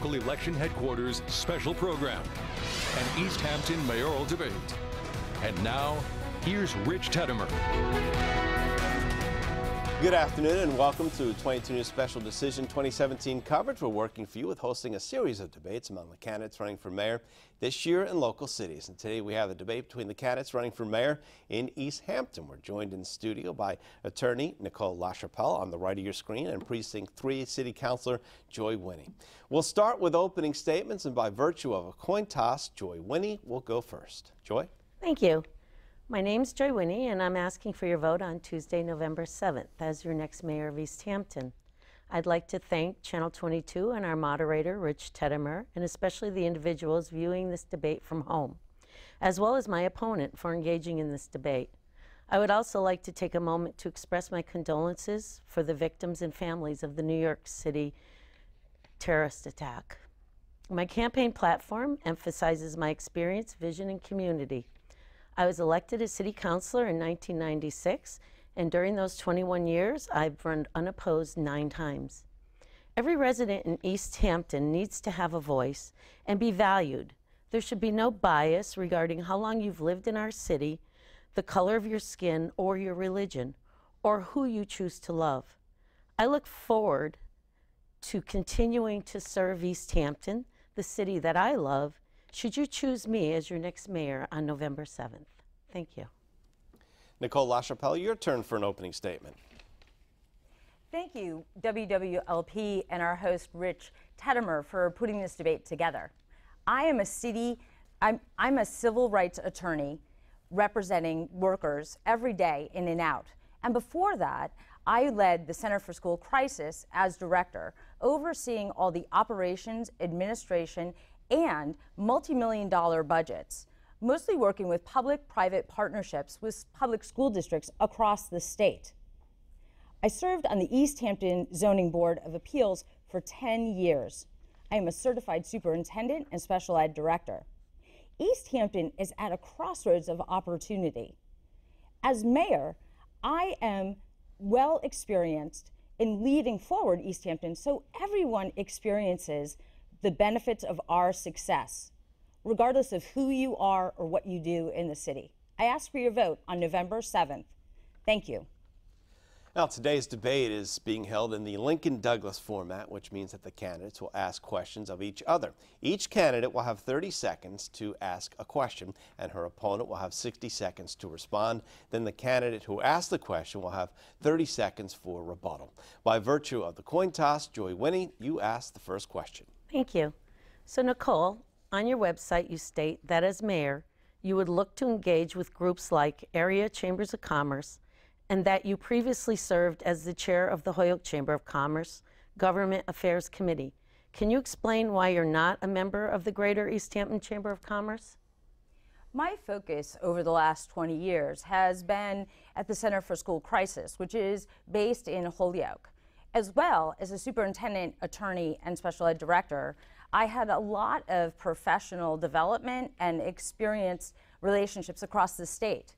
local election headquarters special program, an Easthampton mayoral debate. And now, here's Rich Teddemer. Good afternoon and welcome to 22 News Special Decision 2017 coverage. We're working for you with hosting a series of debates among the candidates running for mayor this year in local cities. And today we have a debate between the candidates running for mayor in Easthampton. We're joined in studio by attorney Nicole LaChapelle on the right of your screen and Precinct 3 City Councilor Winnie. We'll start with opening statements, and by virtue of a coin toss, Winnie will go first. Joy? Thank you. My name's Winnie, and I'm asking for your vote on Tuesday, November 7th as your next mayor of Easthampton. I'd like to thank Channel 22 and our moderator, Rich Teddemer, and especially the individuals viewing this debate from home, as well as my opponent for engaging in this debate. I would also like to take a moment to express my condolences for the victims and families of the New York City terrorist attack. My campaign platform emphasizes my experience, vision, and community. I was elected as city councilor in 1996, and during those 21 years, I've run unopposed 9 times. Every resident in Easthampton needs to have a voice and be valued. There should be no bias regarding how long you've lived in our city, the color of your skin, or your religion, or who you choose to love. I look forward to continuing to serve Easthampton, the city that I love, should you choose me as your next mayor on November 7th. Thank you. Nicole LaChapelle, your turn for an opening statement. Thank you, WWLP and our host, Rich Teddemer, for putting this debate together. I'm a civil rights attorney representing workers every day in and out. And before that, I led the Center for School Crisis as director, overseeing all the operations, administration, and multi-million-dollar budgets, mostly working with public-private partnerships with public school districts across the state. I served on the Easthampton Zoning Board of Appeals for 10 years. I am a certified superintendent and special ed director. Easthampton is at a crossroads of opportunity. As mayor, I am well experienced in leading forward Easthampton so everyone experiences the benefits of our success, regardless of who you are or what you do in the city. I ask for your vote on November 7th. Thank you. Now, today's debate is being held in the Lincoln-Douglas format, which means that the candidates will ask questions of each other. Each candidate will have 30 seconds to ask a question, and her opponent will have 60 seconds to respond. Then the candidate who asked the question will have 30 seconds for rebuttal. By virtue of the coin toss, Winnie, you ask the first question. Thank you. So, Nicole, on your website, you state that as mayor, you would look to engage with groups like area chambers of commerce, and that you previously served as the chair of the Holyoke Chamber of Commerce Government Affairs Committee. Can you explain why you're not a member of the Greater Easthampton Chamber of Commerce? My focus over the last 20 years has been at the Center for School Crisis, which is based in Holyoke. As well as a superintendent, attorney, and special ed director, I had a lot of professional development and experienced relationships across the state.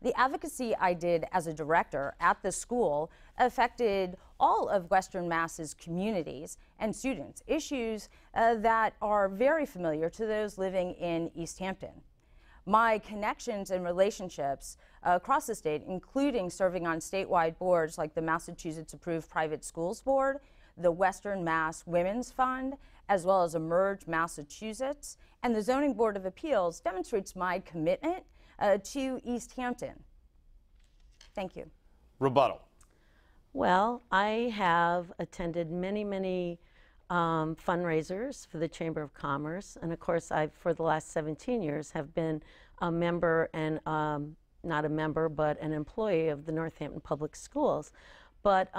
The advocacy I did as a director at the school affected all of Western Mass's communities and students, issues that are very familiar to those living in Easthampton. My connections and relationships across the state, including serving on statewide boards like the Massachusetts Approved Private Schools Board, the Western Mass Women's Fund, as well as Emerge Massachusetts, and the Zoning Board of Appeals, demonstrates my commitment to Easthampton. Thank you. Rebuttal. Well, I have attended many fundraisers for the Chamber of Commerce, and of course for the last 17 years have been a member and not a member but an employee of the Northampton Public Schools. But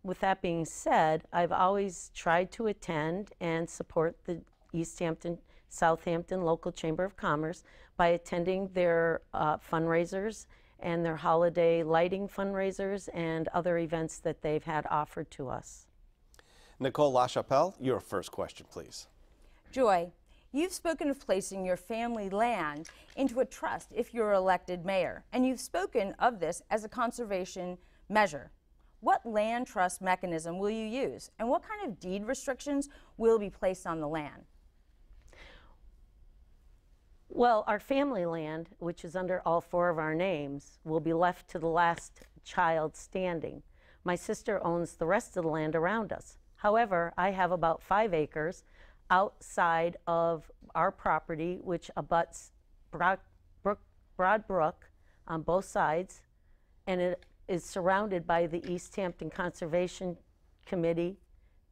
with that being said, I've always tried to attend and support the Easthampton Southampton Local Chamber of Commerce by attending their fundraisers and their holiday lighting fundraisers and other events that they've had offered to us. Nicole LaChapelle, your first question, please. Joy, you've spoken of placing your family land into a trust if you're elected mayor, and you've spoken of this as a conservation measure. what land trust mechanism will you use? And what kind of deed restrictions will be placed on the land? Well, our family land, which is under all 4 of our names, will be left to the last child standing. My sister owns the rest of the land around us. However, I have about 5 acres outside of our property, which abuts Broad Brook on both sides, and it is surrounded by the Easthampton Conservation Committee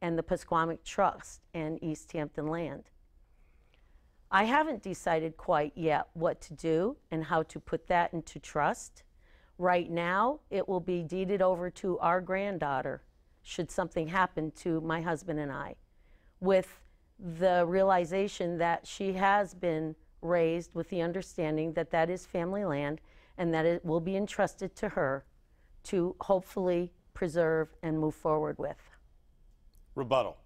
and the Pasquamic Trust and Easthampton land. I haven't decided quite yet what to do and how to put that into trust. Right now, it will be deeded over to our granddaughter, should something happen to my husband and I, with the realization that she has been raised with the understanding that that is family land and that it will be entrusted to her to hopefully preserve and move forward with. Rebuttal.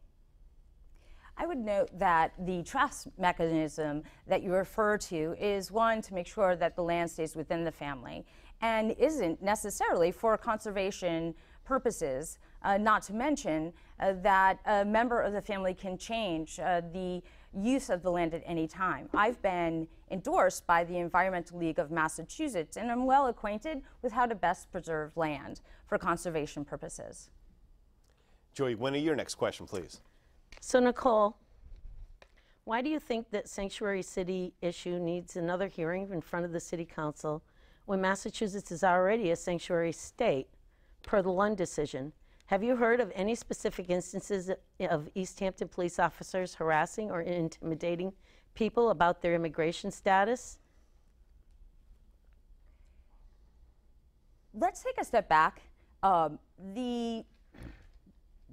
I would note that the trust mechanism that you refer to is one to make sure that the land stays within the family and isn't necessarily for conservation purposes, not to mention that a member of the family can change the use of the land at any time. I've been endorsed by the Environmental League of Massachusetts, and I'm well acquainted with how to best preserve land for conservation purposes. Joy Winnie, your next question, please. So Nicole, why do you think that sanctuary city issue needs another hearing in front of the City Council when Massachusetts is already a sanctuary state per the Lund decision? Have you heard of any specific instances of Easthampton police officers harassing or intimidating people about their immigration status? Let's take a step back.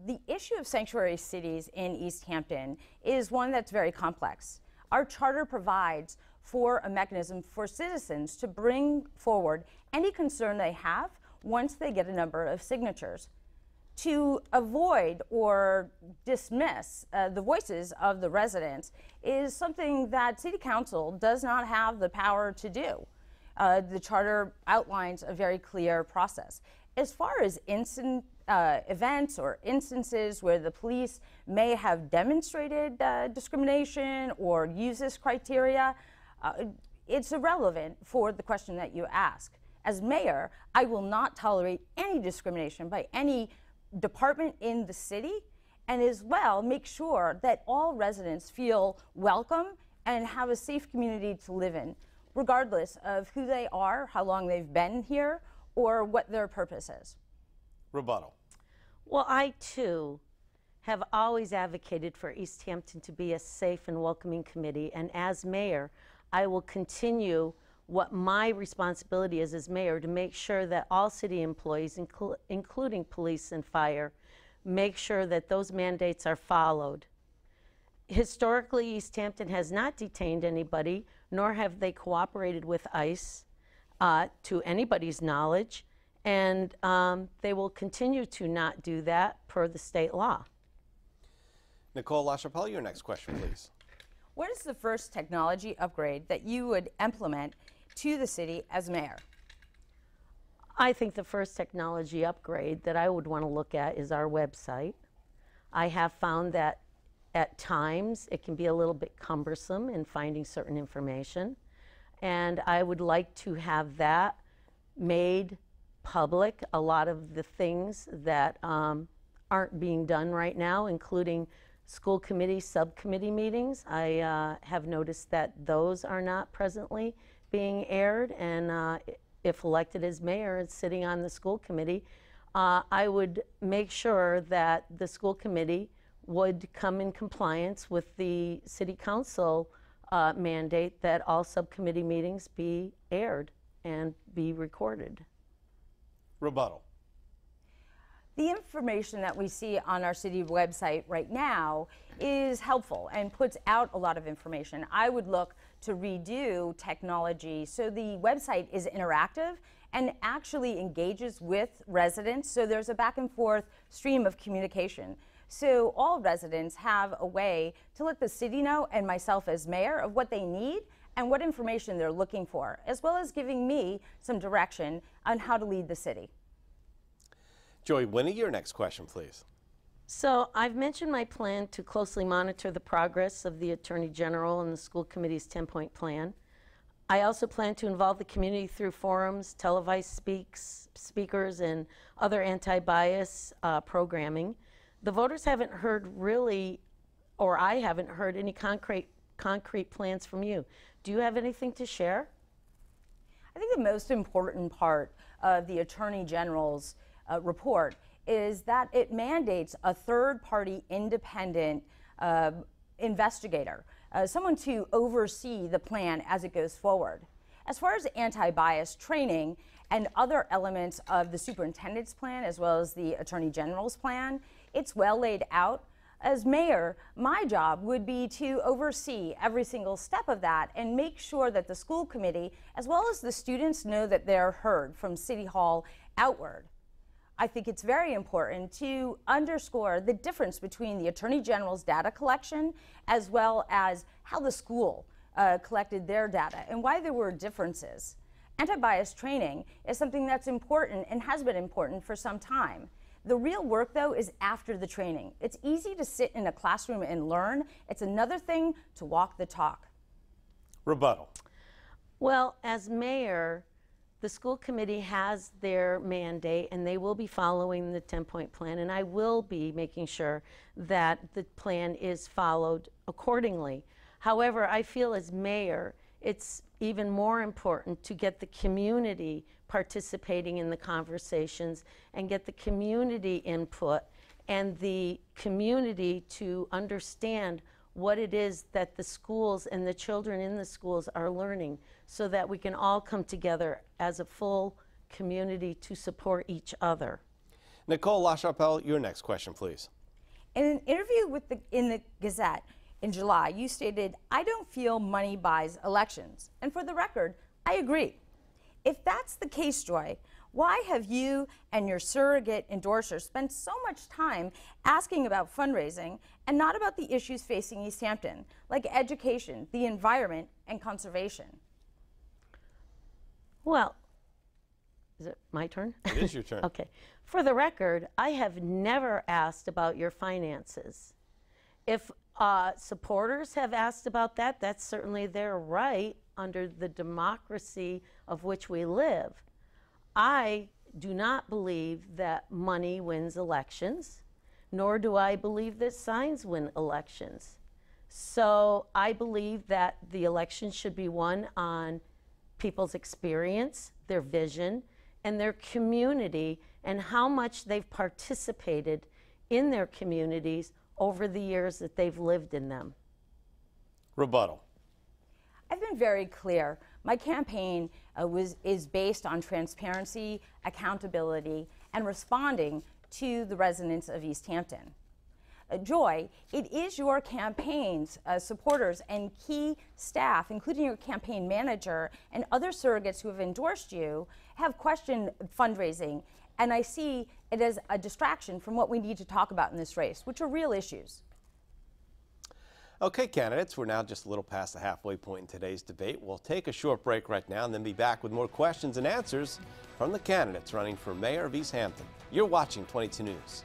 The issue of sanctuary cities in Easthampton is one that's very complex. Our charter provides for a mechanism for citizens to bring forward any concern they have once they get a number of signatures. To avoid or dismiss the voices of the residents is something that City Council does not have the power to do. The charter outlines a very clear process. As far as events or instances where the police may have demonstrated discrimination or use this criteria, it's irrelevant for the question that you ask. As mayor, I will not tolerate any discrimination by any department in the city, and as well make sure that all residents feel welcome and have a safe community to live in, regardless of who they are, how long they've been here, or what their purpose is. Rebuttal. Well, I too have always advocated for Easthampton to be a safe and welcoming committee, and as mayor, I will continue what my responsibility is as mayor to make sure that all city employees, including police and fire, make sure that those mandates are followed. Historically, Easthampton has not detained anybody, nor have they cooperated with ICE to anybody's knowledge, and they will continue to not do that per the state law. Nicole, LaChapelle, your next question, please. What is the first technology upgrade that you would implement to the city as mayor? I think the first technology upgrade that I would want to look at is our website. I have found that at times it can be a little bit cumbersome in finding certain information, and I would like to have that made public. A lot of the things that aren't being done right now, including school committee, subcommittee meetings. I have noticed that those are not presently being aired, and if elected as mayor and sitting on the school committee, I would make sure that the school committee would come in compliance with the city council mandate that all subcommittee meetings be aired and be recorded. Rebuttal. The information that we see on our city website right now is helpful and puts out a lot of information. I would look to redo technology so the website is interactive and actually engages with residents, so there's a back and forth stream of communication. So all residents have a way to let the city know and myself as mayor of what they need and what information they're looking for, as well as giving me some direction on how to lead the city. Joy Winnie, your next question, please. So I've mentioned my plan to closely monitor the progress of the Attorney General and the school committee's 10-point plan. I also plan to involve the community through forums, televised speakers, and other anti-bias programming. The voters haven't heard really, or I haven't heard any concrete plans from you. Do you have anything to share? I think the most important part of the Attorney General's report is that it mandates a third-party independent investigator, someone to oversee the plan as it goes forward. As far as anti-bias training and other elements of the superintendent's plan, as well as the Attorney General's plan, it's well laid out. As mayor, my job would be to oversee every single step of that and make sure that the school committee, as well as the students, know that they're heard from City Hall outward. I think it's very important to underscore the difference between the Attorney General's data collection as well as how the school collected their data and why there were differences. Anti-bias training is something that's important and has been important for some time. The real work, though, is after the training. It's easy to sit in a classroom and learn. It's another thing to walk the talk. Rebuttal. Well, as mayor, the school committee has their mandate and they will be following the 10-point plan, and I will be making sure that the plan is followed accordingly. However, I feel as mayor, it's even more important to get the community participating in the conversations and get the community input and the community to understand what it is that the schools and the children in the schools are learning, so that we can all come together as a full community to support each other. Nicole, LaChapelle, your next question, please. In an interview in the Gazette in July, you stated, "I don't feel money buys elections." And for the record, I agree. If that's the case, Joy, why have you and your surrogate endorsers spent so much time asking about fundraising and not about the issues facing Easthampton, like education, the environment, and conservation? Well, is it my turn? It is your turn. Okay. For the record, I have never asked about your finances. If supporters have asked about that, that's certainly their right under the democracy of which we live. I do not believe that money wins elections, nor do I believe that signs win elections. So I believe that the election should be won on people's experience, their vision, and their community, and how much they've participated in their communities over the years that they've lived in them. Rebuttal. I've been very clear. My campaign is based on transparency, accountability, and responding to the residents of Easthampton. Joy, it is your campaign's supporters and key staff, including your campaign manager and other surrogates who have endorsed you, have questioned fundraising, and I see it as a distraction from what we need to talk about in this race, which are real issues. Okay, candidates, we're now just a little past the halfway point in today's debate. We'll take a short break right now and then be back with more questions and answers from the candidates running for mayor of Easthampton. You're watching 22 News.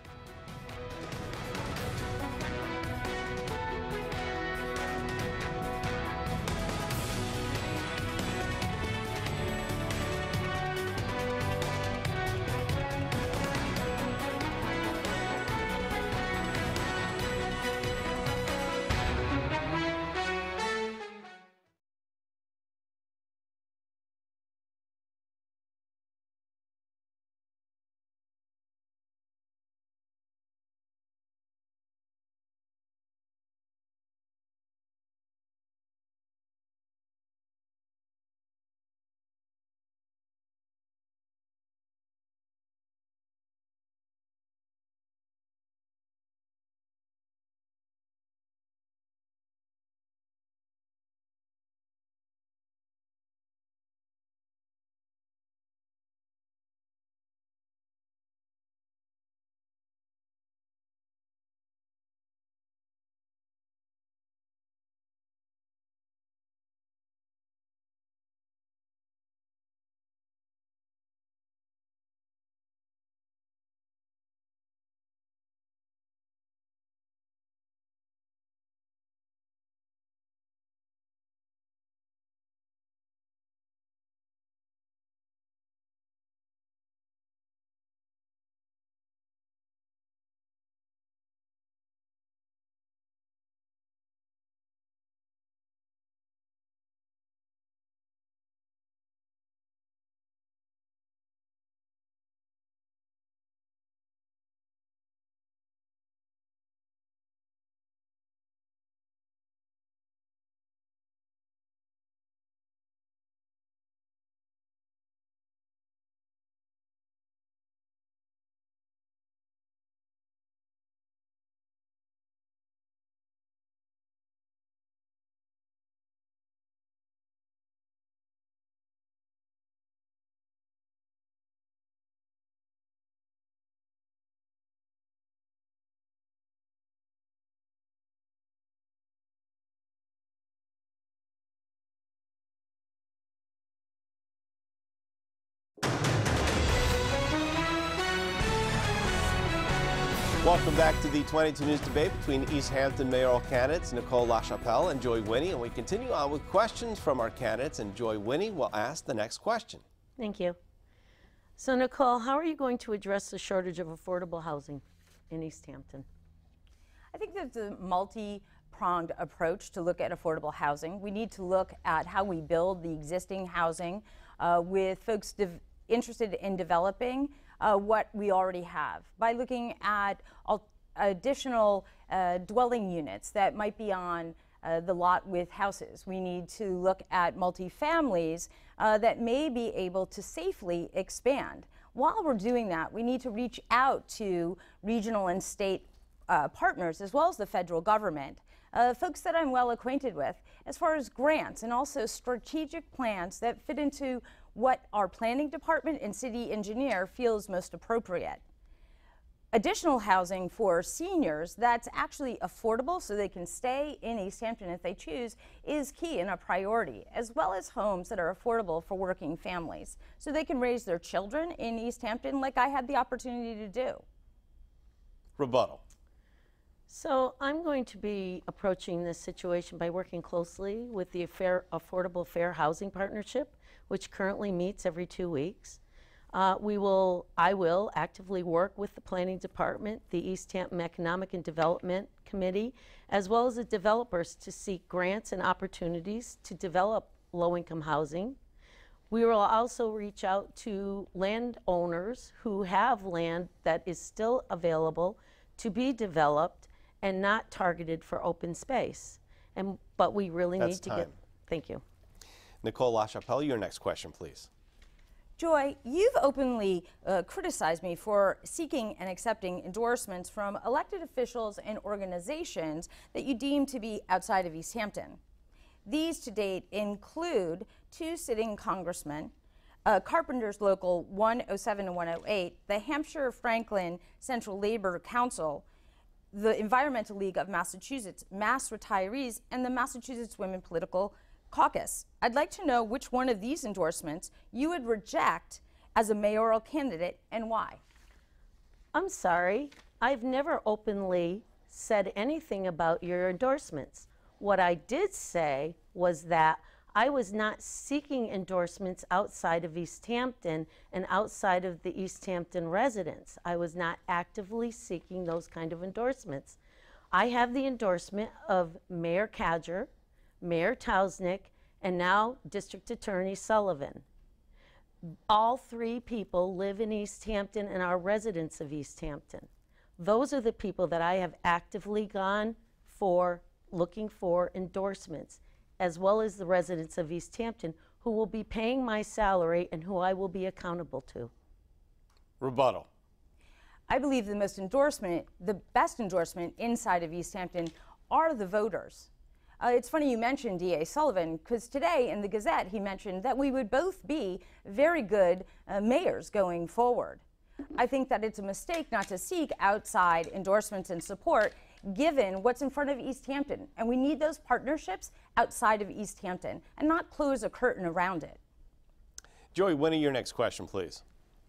Welcome back to the 22 News debate between Easthampton mayoral candidates Nicole LaChapelle and Joy Winnie, and we continue on with questions from our candidates, and Joy Winnie will ask the next question. Thank you. So Nicole, how are you going to address the shortage of affordable housing in Easthampton? I think there's a multi-pronged approach to look at affordable housing. We need to look at how we build the existing housing with folks interested in developing what we already have by looking at additional dwelling units that might be on the lot with houses. We need to look at multifamilies that may be able to safely expand. While we're doing that, we need to reach out to regional and state partners as well as the federal government, folks that I'm well acquainted with, as far as grants and also strategic plans that fit into what our planning department and city engineer feels most appropriate. Additional housing for seniors that's actually affordable so they can stay in Easthampton if they choose is key and a priority, as well as homes that are affordable for working families so they can raise their children in Easthampton like I had the opportunity to do. Rebuttal. So I'm going to be approaching this situation by working closely with the Affordable Fair Housing Partnership, which currently meets every 2 weeks. I will actively work with the Planning Department, the Easthampton Economic and Development Committee, as well as the developers to seek grants and opportunities to develop low-income housing. We will also reach out to landowners who have land that is still available to be developed and not targeted for open space. But we really need to get, thank you. Nicole LaChapelle, your next question, please. Joy, you've openly criticized me for seeking and accepting endorsements from elected officials and organizations that you deem to be outside of Easthampton. These to date include 2 sitting congressmen, Carpenter's Local 107 and 108, the Hampshire Franklin Central Labor Council, the Environmental League of Massachusetts, Mass Retirees, and the Massachusetts Women Political Caucus. I'd like to know which one of these endorsements you would reject as a mayoral candidate and why. I'm sorry, I've never openly said anything about your endorsements. What I did say was that I was not seeking endorsements outside of Easthampton and outside of the Easthampton residents. I was not actively seeking those kind of endorsements. I have the endorsement of Mayor Cadger, Mayor Tausnick, and now District Attorney Sullivan. All 3 people live in Easthampton and are residents of Easthampton. Those are the people that I have actively gone for, looking for endorsements, as well as the residents of Easthampton who will be paying my salary and who I will be accountable to. Rebuttal. I believe the best endorsement inside of Easthampton are the voters. It's funny you mentioned D.A. Sullivan, because today in the Gazette he mentioned that we would both be very good mayors going forward. I think that it's a mistake not to seek outside endorsements and support given what's in front of Easthampton, and we need those partnerships outside of Easthampton and not close a curtain around it. Joy Winnie, your next question, please.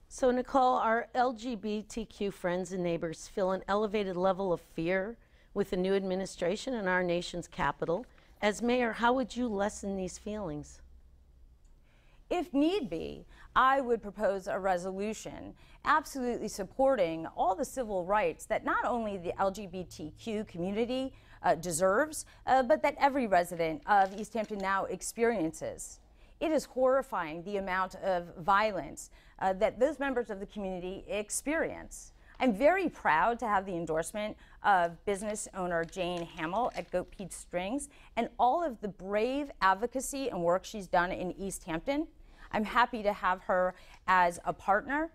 So Nicole, our LGBTQ friends and neighbors feel an elevated level of fear with the new administration in our nation's capital. As mayor, how would you lessen these feelings? If need be, I would propose a resolution absolutely supporting all the civil rights that not only the LGBTQ community deserves, but that every resident of Easthampton now experiences. It is horrifying the amount of violence that those members of the community experience. I'm very proud to have the endorsement of business owner Jane Hamill at Goat Pete Strings and all of the brave advocacy and work she's done in Easthampton. I'm happy to have her as a partner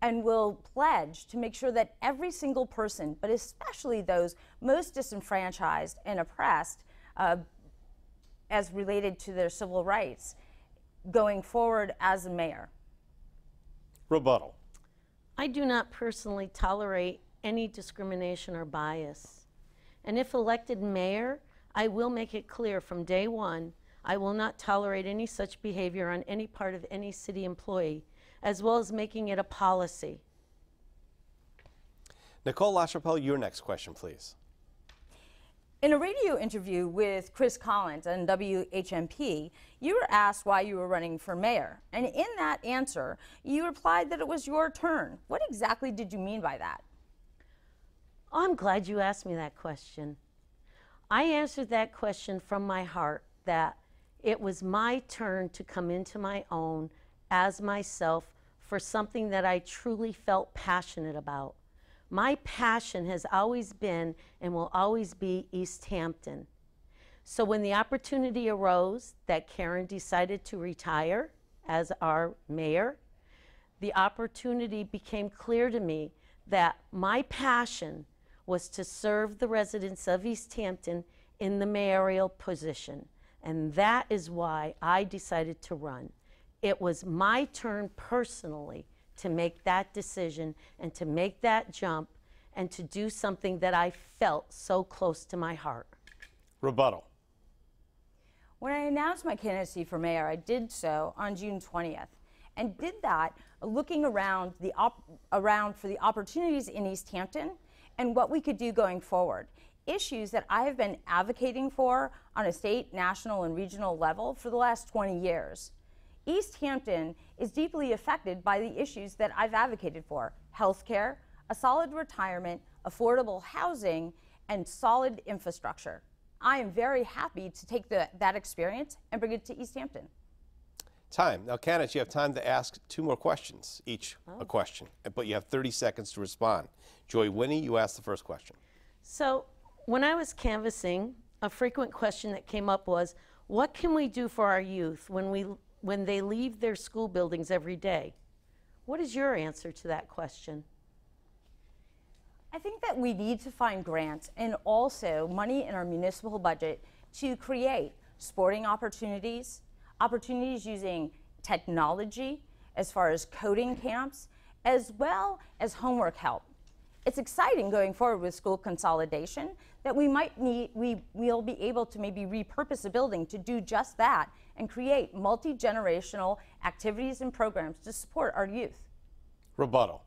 and will pledge to make sure that every single person, but especially those most disenfranchised and oppressed as related to their civil rights, going forward as a mayor. Rebuttal. I do not personally tolerate any discrimination or bias. And if elected mayor, I will make it clear from day one, I will not tolerate any such behavior on any part of any city employee, as well as making it a policy. Nicole LaChapelle, your next question, please. In a radio interview with Chris Collins on WHMP, you were asked why you were running for mayor. And in that answer, you replied that it was your turn. What exactly did you mean by that? Oh, I'm glad you asked me that question. I answered that question from my heart, that it was my turn to come into my own as myself for something that I truly felt passionate about. My passion has always been and will always be Easthampton. So when the opportunity arose that Karen decided to retire as our mayor, the opportunity became clear to me that my passion was to serve the residents of Easthampton in the mayoral position. And that is why I decided to run. It was my turn personally to make that decision and to make that jump and to do something that I felt so close to my heart. Rebuttal. When I announced my candidacy for mayor, I did so on June 20th, and did that looking around for the opportunities in Easthampton and what we could do going forward. Issues that I have been advocating for on a state, national, and regional level for the last 20 years. Easthampton is deeply affected by the issues that I've advocated for: healthcare, a solid retirement, affordable housing, and solid infrastructure. I am very happy to take that experience and bring it to Easthampton. Time. Now, candidates, you have time to ask 2 more questions, each a question, but you have 30 seconds to respond. Joy Winnie, you asked the first question. So when I was canvassing, a frequent question that came up was, what can we do for our youth when they leave their school buildings every day? What is your answer to that question? I think that we need to find grants and also money in our municipal budget to create sporting opportunities, opportunities using technology as far as coding camps, as well as homework help. It's exciting going forward with school consolidation that we'll be able to maybe repurpose a building to do just that and create multi-generational activities and programs to support our youth. Rebuttal.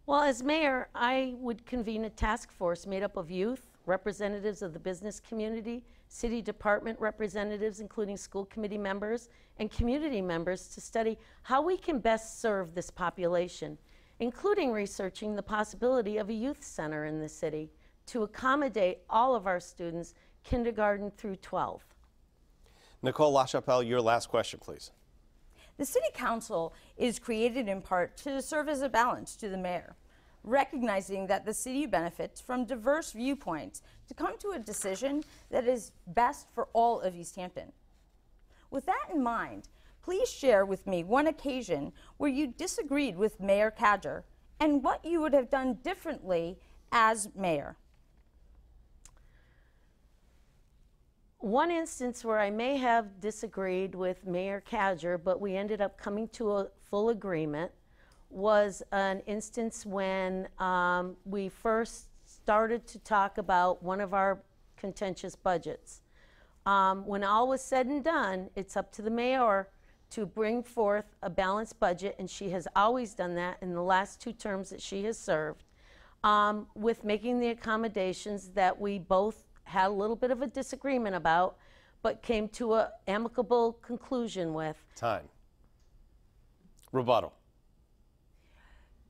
Well, as mayor, I would convene a task force made up of youth, representatives of the business community, city department representatives, including school committee members, and community members to study how we can best serve this population, including researching the possibility of a youth center in the city to accommodate all of our students, kindergarten through 12. Nicole LaChapelle, your last question, please. The City Council is created in part to serve as a balance to the mayor, recognizing that the city benefits from diverse viewpoints to come to a decision that is best for all of Easthampton. With that in mind, please share with me one occasion where you disagreed with Mayor Cadger and what you would have done differently as mayor. One instance where I may have disagreed with Mayor Cadger, but we ended up coming to a full agreement, was an instance when we first started to talk about one of our contentious budgets. When all was said and done, it's up to the mayor to bring forth a balanced budget, and she has always done that in the last 2 terms that she has served, with making the accommodations that we both had a little bit of a disagreement about, but came to an amicable conclusion with. Time. Rebuttal.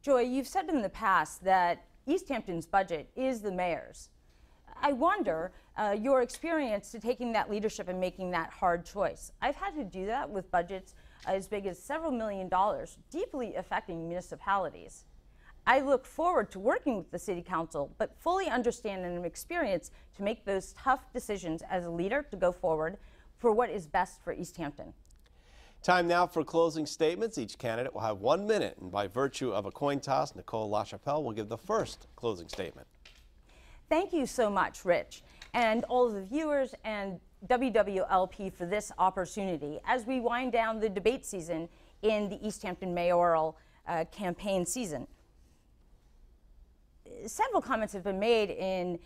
Joy, you've said in the past that Easthampton's budget is the mayor's. I wonder your experience to taking that leadership and making that hard choice. I've had to do that with budgets as big as several $1 million, deeply affecting municipalities. I look forward to working with the City Council, but fully understand and experience to make those tough decisions as a leader to go forward for what is best for Easthampton. Time now for closing statements. Each candidate will have 1 minute, and by virtue of a coin toss, Nicole LaChapelle will give the first closing statement. Thank you so much, Rich, and all of the viewers and WWLP for this opportunity as we wind down the debate season in the Easthampton mayoral campaign season. Several comments have been made in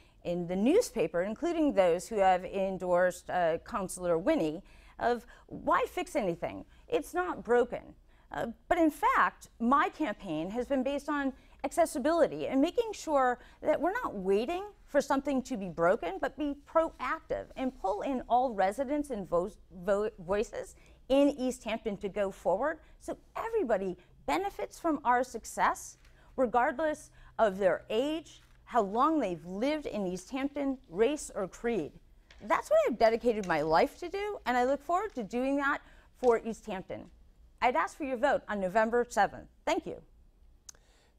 the newspaper, including those who have endorsed Councilor Winnie, of why fix anything? It's not broken. But in fact, my campaign has been based on accessibility and making sure that we're not waiting for something to be broken, but be proactive and pull in all residents and voices in Easthampton to go forward so everybody benefits from our success, regardless of their age, how long they've lived in Easthampton, race, or creed. That's what I've dedicated my life to do, and I look forward to doing that for Easthampton. I'd ask for your vote on November 7th. Thank you.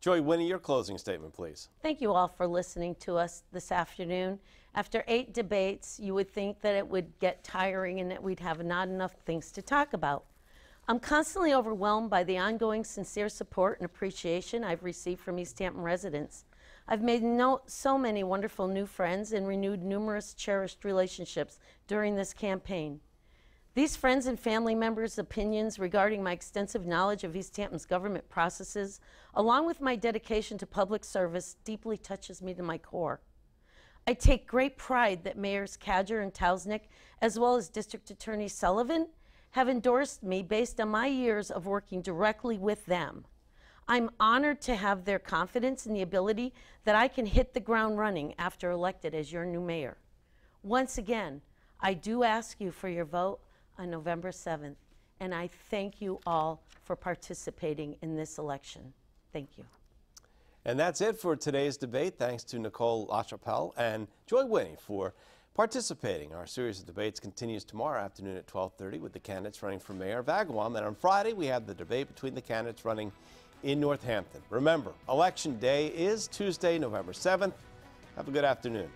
Joy Winnie, your closing statement, please. Thank you all for listening to us this afternoon. After 8 debates, you would think that it would get tiring and that we'd have not enough things to talk about. I'm constantly overwhelmed by the ongoing sincere support and appreciation I've received from Easthampton residents. I've made so many wonderful new friends and renewed numerous cherished relationships during this campaign. These friends and family members' opinions regarding my extensive knowledge of Easthampton's government processes, along with my dedication to public service, deeply touches me to my core. I take great pride that Mayors Cadger and Tausnick, as well as District Attorney Sullivan, have endorsed me based on my years of working directly with them. I'm honored to have their confidence in the ability that I can hit the ground running after elected as your new mayor. Once again, I do ask you for your vote on November 7th, and I thank you all for participating in this election. Thank you. And that's it for today's debate. Thanks to Nicole, LaChapelle, and Joy Winnie for participating. Our series of debates continues tomorrow afternoon at 12:30 with the candidates running for mayor of Agawam. And on Friday, we have the debate between the candidates running in Northampton. Remember, Election Day is Tuesday, November 7th. Have a good afternoon.